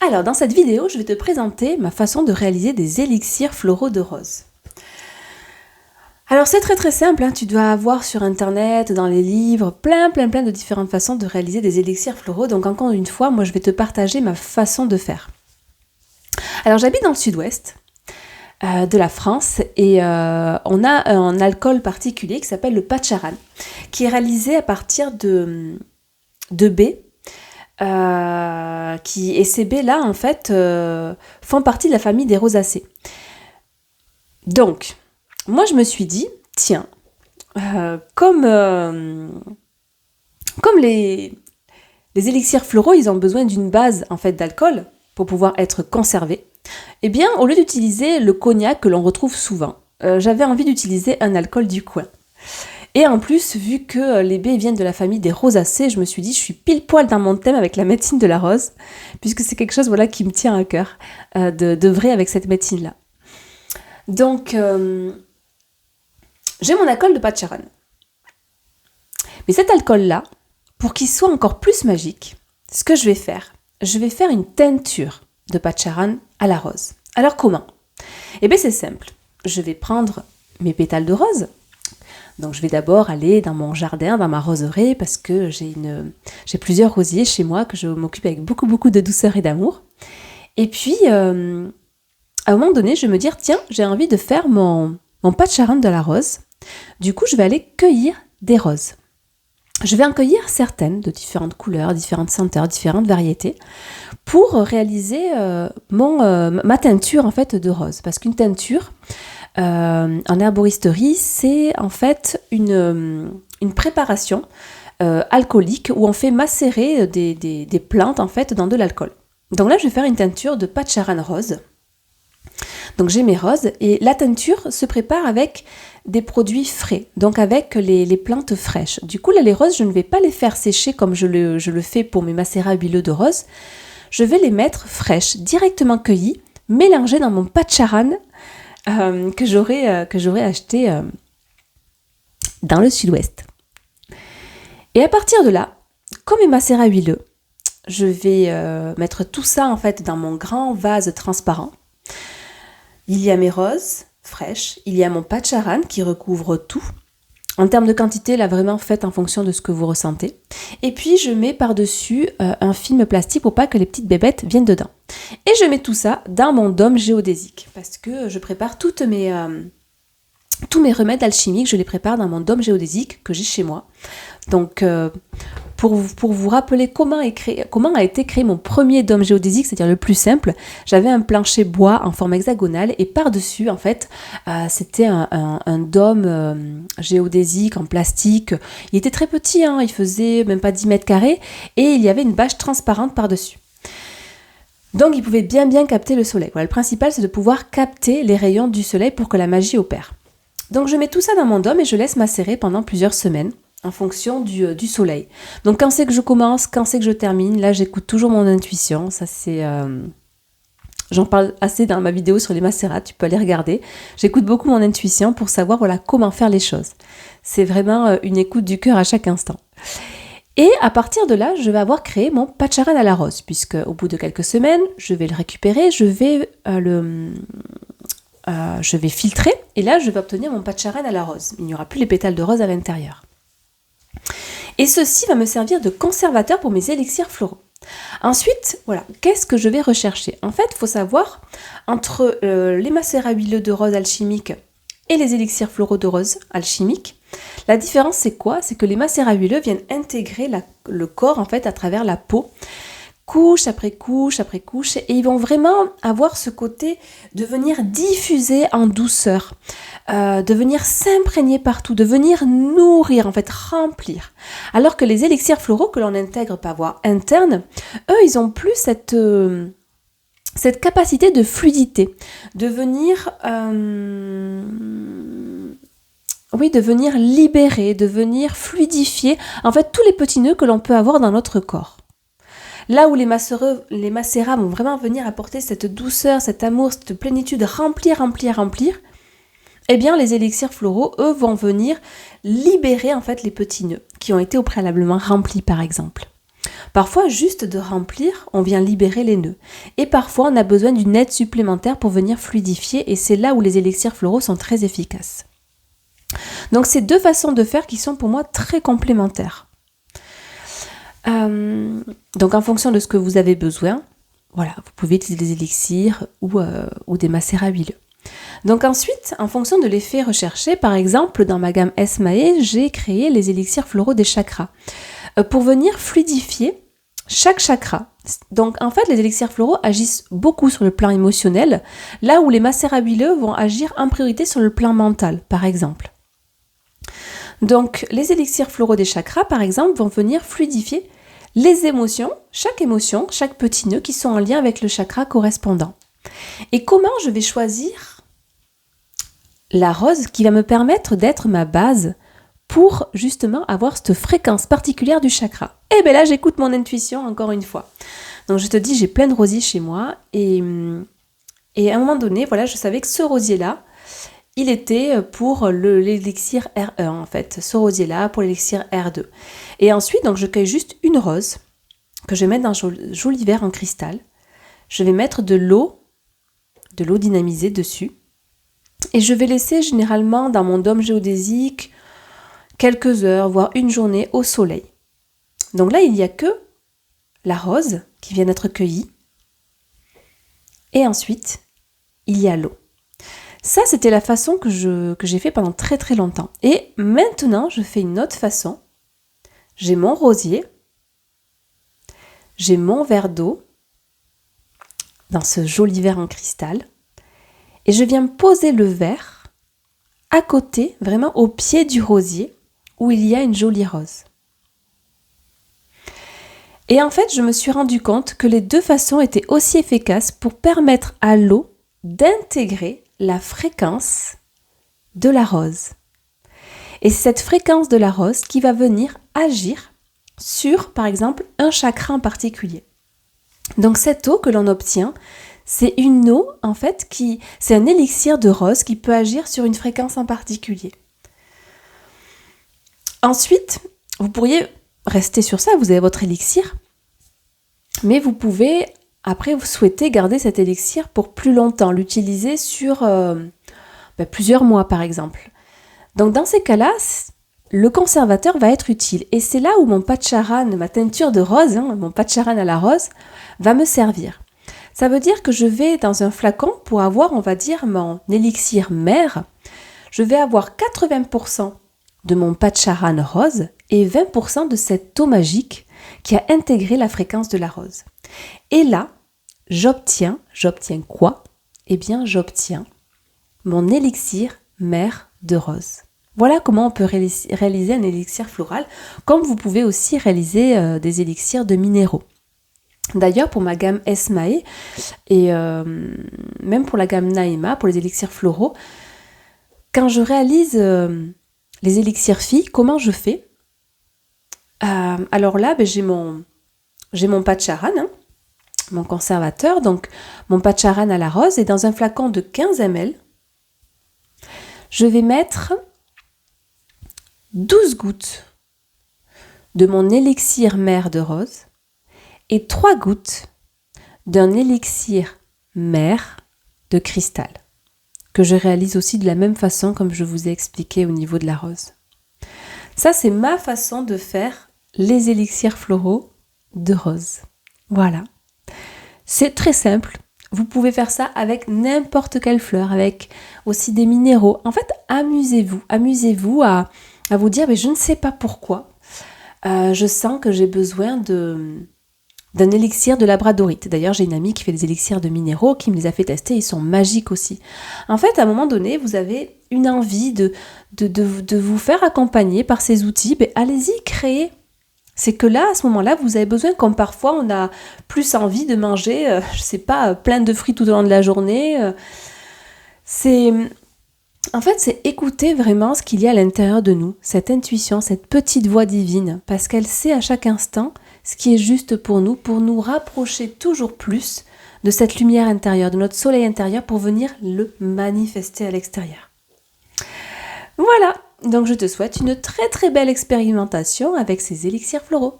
Alors, dans cette vidéo, je vais te présenter ma façon de réaliser des élixirs floraux de rose. Alors, c'est très très simple, tu dois avoir sur internet, dans les livres, plein de différentes façons de réaliser des élixirs floraux. Donc, encore une fois, moi, je vais te partager ma façon de faire. Alors, j'habite dans le sud-ouest de la France et on a un alcool particulier qui s'appelle le Patcharan, qui est réalisé à partir de baies. Et ces baies-là, en fait, font partie de la famille des rosacées. Donc, moi, je me suis dit, tiens, comme les élixirs floraux, ils ont besoin d'une base, en fait, d'alcool pour pouvoir être conservés, eh bien, au lieu d'utiliser le cognac que l'on retrouve souvent, j'avais envie d'utiliser un alcool du coin. Et en plus, vu que les baies viennent de la famille des rosacées, je me suis dit, je suis pile poil dans mon thème avec la médecine de la rose, puisque c'est quelque chose qui me tient à cœur, d'œuvrer avec cette médecine-là. Donc, j'ai mon alcool de Patcharan. Mais cet alcool-là, pour qu'il soit encore plus magique, ce que je vais faire une teinture de Patcharan à la rose. Alors comment ? Eh bien, c'est simple. Je vais prendre mes pétales de rose. Donc je vais d'abord aller dans mon jardin, dans ma roseraie, parce que j'ai plusieurs rosiers chez moi que je m'occupe avec beaucoup de douceur et d'amour. Et puis, à un moment donné, je vais me dire, tiens, j'ai envie de faire mon Patcharan de la rose. Du coup, je vais aller cueillir des roses. Je vais en cueillir certaines de différentes couleurs, différentes senteurs, différentes variétés, pour réaliser ma teinture en fait de rose. Parce qu'une teinture, en herboristerie, c'est en fait une préparation alcoolique où on fait macérer des plantes en fait dans de l'alcool. Donc là, je vais faire une teinture de Patcharan rose. Donc j'ai mes roses et la teinture se prépare avec des produits frais, donc avec les plantes fraîches. Du coup, là, les roses, je ne vais pas les faire sécher comme je le fais pour mes macérats huileux de rose. Je vais les mettre fraîches, directement cueillies, mélangées dans mon Patcharan que j'aurais acheté dans le sud-ouest. Et à partir de là, comme mes macérats huileux, je vais mettre tout ça en fait dans mon grand vase transparent. Il y a mes roses fraîches, il y a mon Patcharan qui recouvre tout. En termes de quantité, là vraiment faites en fonction de ce que vous ressentez. Et puis je mets par-dessus un film plastique pour pas que les petites bébêtes viennent dedans. Et je mets tout ça dans mon dôme géodésique parce que je prépare tous mes remèdes alchimiques, je les prépare dans mon dôme géodésique que j'ai chez moi. Donc pour vous rappeler comment a été créé mon premier dôme géodésique, c'est-à-dire le plus simple, j'avais un plancher bois en forme hexagonale et par-dessus, en fait, c'était un dôme géodésique en plastique. Il était très petit, il faisait même pas 10 mètres carrés et il y avait une bâche transparente par-dessus. Donc il pouvait bien capter le soleil. Voilà, le principal, c'est de pouvoir capter les rayons du soleil pour que la magie opère. Donc je mets tout ça dans mon dôme et je laisse macérer pendant plusieurs semaines en fonction du soleil. Donc quand c'est que je commence, quand c'est que je termine, là j'écoute toujours mon intuition. Ça c'est, j'en parle assez dans ma vidéo sur les macérats, tu peux aller regarder. J'écoute beaucoup mon intuition pour savoir comment faire les choses. C'est vraiment une écoute du cœur à chaque instant. Et à partir de là, je vais avoir créé mon Patcharan à la rose, puisque au bout de quelques semaines, je vais le récupérer, je vais filtrer, et là, je vais obtenir mon Patcharan à la rose. Il n'y aura plus les pétales de rose à l'intérieur. Et ceci va me servir de conservateur pour mes élixirs floraux. Ensuite, voilà, qu'est-ce que je vais rechercher ? En fait, il faut savoir, entre les macérats huileux de rose alchimiques et les élixirs floraux de rose alchimiques, la différence c'est quoi ? C'est que les macérats huileux viennent intégrer le corps en fait à travers la peau, couche après couche après couche, et ils vont vraiment avoir ce côté de venir diffuser en douceur, de venir s'imprégner partout, de venir nourrir, en fait remplir. Alors que les élixirs floraux que l'on intègre par voie interne, eux ils ont plus cette capacité de fluidité, de venir libérer, de venir fluidifier, en fait, tous les petits nœuds que l'on peut avoir dans notre corps. Là où les macérats vont vraiment venir apporter cette douceur, cet amour, cette plénitude, remplir, eh bien, les élixirs floraux, eux, vont venir libérer, en fait, les petits nœuds qui ont été au préalablement remplis, par exemple. Parfois, juste de remplir, on vient libérer les nœuds. Et parfois, on a besoin d'une aide supplémentaire pour venir fluidifier et c'est là où les élixirs floraux sont très efficaces. Donc, c'est 2 façons de faire qui sont pour moi très complémentaires. Donc, en fonction de ce que vous avez besoin, voilà, vous pouvez utiliser des élixirs ou des macérats huileux. Donc ensuite, en fonction de l'effet recherché, par exemple, dans ma gamme Esmae, j'ai créé les élixirs floraux des chakras pour venir fluidifier chaque chakra. Donc en fait, les élixirs floraux agissent beaucoup sur le plan émotionnel, là où les macérats huileux vont agir en priorité sur le plan mental, par exemple. Donc les élixirs floraux des chakras, par exemple, vont venir fluidifier les émotions, chaque petit nœud qui sont en lien avec le chakra correspondant. Et comment je vais choisir la rose qui va me permettre d'être ma base pour justement avoir cette fréquence particulière du chakra. Et bien là, j'écoute mon intuition encore une fois. Donc je te dis, j'ai plein de rosiers chez moi et à un moment donné, voilà, je savais que ce rosier-là, il était pour l'élixir R1 en fait. Ce rosier-là pour l'élixir R2. Et ensuite, donc je cueille juste une rose que je vais mettre dans un joli verre en cristal. Je vais mettre de l'eau dynamisée dessus. Et je vais laisser généralement dans mon dôme géodésique quelques heures, voire une journée au soleil. Donc là, il n'y a que la rose qui vient d'être cueillie. Et ensuite, il y a l'eau. Ça, c'était la façon que j'ai fait pendant très très longtemps. Et maintenant, je fais une autre façon. J'ai mon rosier, j'ai mon verre d'eau dans ce joli verre en cristal. Et je viens poser le verre à côté, vraiment au pied du rosier, où il y a une jolie rose. Et en fait, je me suis rendu compte que les 2 façons étaient aussi efficaces pour permettre à l'eau d'intégrer la fréquence de la rose. Et c'est cette fréquence de la rose qui va venir agir sur, par exemple, un chakra en particulier. Donc cette eau que l'on obtient, c'est une eau, en fait, c'est un élixir de rose qui peut agir sur une fréquence en particulier. Ensuite, vous pourriez rester sur ça, vous avez votre élixir, mais vous pouvez, après, vous souhaitez garder cet élixir pour plus longtemps, l'utiliser sur plusieurs mois, par exemple. Donc, dans ces cas-là, le conservateur va être utile. Et c'est là où mon patcharan, ma teinture de rose, mon patcharan à la rose, va me servir. Ça veut dire que je vais dans un flacon pour avoir, on va dire, mon élixir mère. Je vais avoir 80% de mon patcharan rose et 20% de cette eau magique qui a intégré la fréquence de la rose. Et là, j'obtiens quoi ? Eh bien, j'obtiens mon élixir mère de rose. Voilà comment on peut réaliser un élixir floral, comme vous pouvez aussi réaliser des élixirs de minéraux. D'ailleurs, pour ma gamme Esmae et même pour la gamme Naïma, pour les élixirs floraux, quand je réalise les élixirs filles, comment je fais ? Alors là, j'ai mon patcharan, mon conservateur, donc mon patcharan à la rose, et dans un flacon de 15 ml, je vais mettre 12 gouttes de mon élixir mère de rose et 3 gouttes d'un élixir mère de cristal, que je réalise aussi de la même façon comme je vous ai expliqué au niveau de la rose. Ça, c'est ma façon de faire les élixirs floraux de rose. Voilà. C'est très simple. Vous pouvez faire ça avec n'importe quelle fleur, avec aussi des minéraux. En fait, amusez-vous à vous dire, mais je ne sais pas pourquoi, je sens que j'ai besoin d'un élixir de labradorite. D'ailleurs, j'ai une amie qui fait des élixirs de minéraux, qui me les a fait tester, ils sont magiques aussi. En fait, à un moment donné, vous avez une envie de vous faire accompagner par ces outils, mais allez-y, créez. C'est que là, à ce moment-là, vous avez besoin, comme parfois on a plus envie de manger, plein de fruits tout au long de la journée. C'est écouter vraiment ce qu'il y a à l'intérieur de nous, cette intuition, cette petite voix divine, parce qu'elle sait à chaque instant ce qui est juste pour nous rapprocher toujours plus de cette lumière intérieure, de notre soleil intérieur, pour venir le manifester à l'extérieur. Voilà, donc je te souhaite une très très belle expérimentation avec ces élixirs floraux.